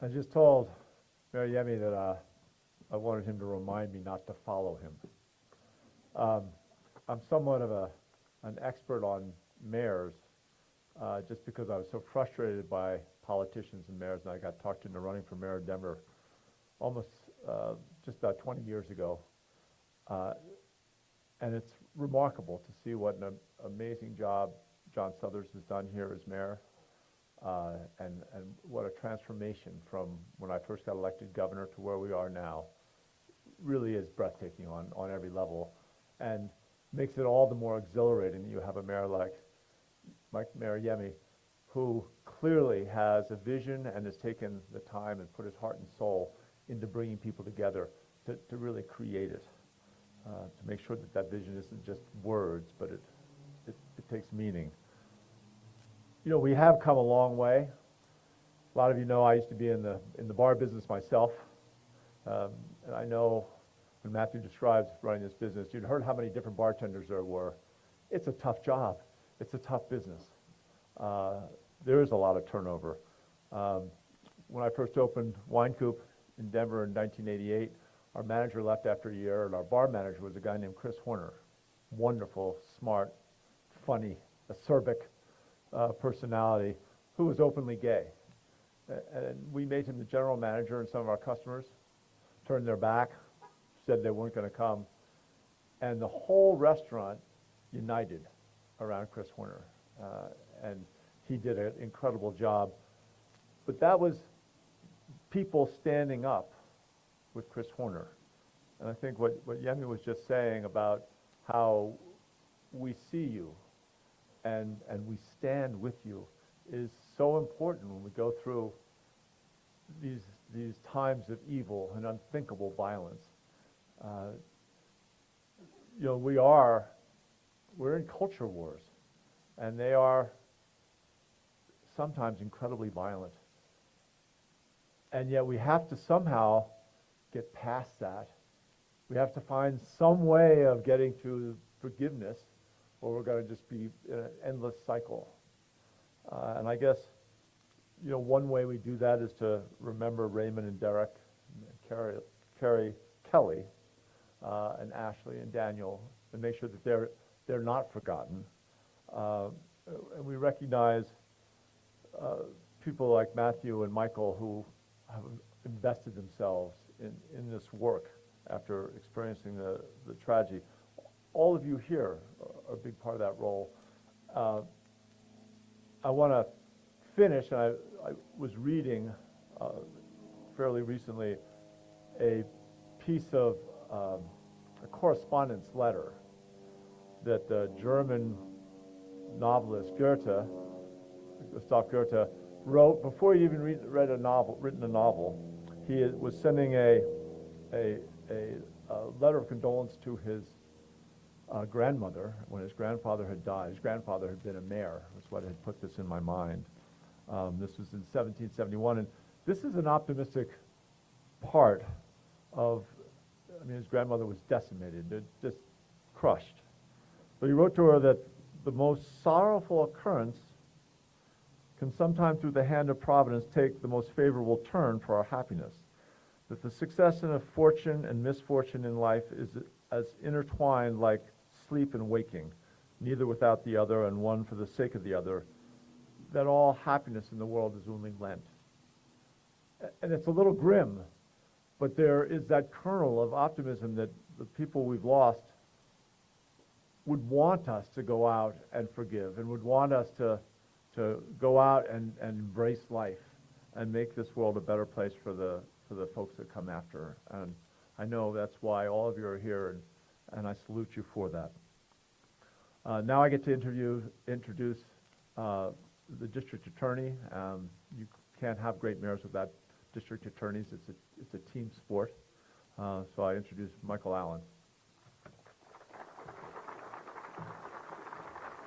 I just told Mayor Yemi that I wanted him to remind me not to follow him. I'm somewhat of an expert on mayors, just because I was so frustrated by politicians and mayors, and I got talked into running for mayor of Denver almost just about 20 years ago. And it's remarkable to see what an amazing job John Suthers has done here as mayor, and what a transformation from when I first got elected governor to where we are now. Really is breathtaking on every level, and makes it all the more exhilarating that you have a mayor like Mayor Yemi, who clearly has a vision and has taken the time and put his heart and soul into bringing people together to really create it, to make sure that vision isn't just words, but it takes meaning. You know, we have come a long way. A lot of you know I used to be in the bar business myself, and I know when Matthew describes running this business, you'd heard how many different bartenders there were. It's a tough job. It's a tough business. There is a lot of turnover. When I first opened Wine Coop in Denver in 1988, our manager left after a year, and our bar manager was a guy named Chris Horner. Wonderful, smart, funny, acerbic personality who was openly gay. And we made him the general manager, and some of our customers turned their back, said they weren't going to come. And the whole restaurant united around Chris Horner. And he did an incredible job. But that was people standing up with Chris Horner. And I think what Yemi was just saying about how we see you and we stand with you is so important when we go through these times of evil and unthinkable violence. You know, we're in culture wars, and they are sometimes incredibly violent. And yet we have to somehow get past that. We have to find some way of getting to forgiveness, or we're going to just be in an endless cycle. And I guess, you know, one way we do that is to remember Raymond and Derek, and Kelly, and Ashley and Daniel, and make sure that they're not forgotten. And we recognize people like Matthew and Michael who have invested themselves in this work after experiencing the tragedy. All of you here are a big part of that role. I want to finish, and I was reading fairly recently a piece of a correspondence letter that the German novelist Gustav Goethe, wrote before he even written a novel. He was sending a letter of condolence to his grandmother when his grandfather had died. His grandfather had been a mayor. That's what had put this in my mind. This was in 1771, and this is an optimistic part of, I mean, his grandmother was decimated, just crushed. But he wrote to her that the most sorrowful occurrence can sometimes through the hand of Providence take the most favorable turn for our happiness, that the success of fortune and misfortune in life is as intertwined like sleep and waking, neither without the other and one for the sake of the other, that all happiness in the world is only lent. And it's a little grim, but there is that kernel of optimism that the people we've lost would want us to go out and forgive, and would want us to go out and embrace life and make this world a better place for the folks that come after. And I know that's why all of you are here, and I salute you for that. Now I get to introduce the district attorney. You can't have great mayors without district attorneys. It's a team sport. So I introduce Michael Allen.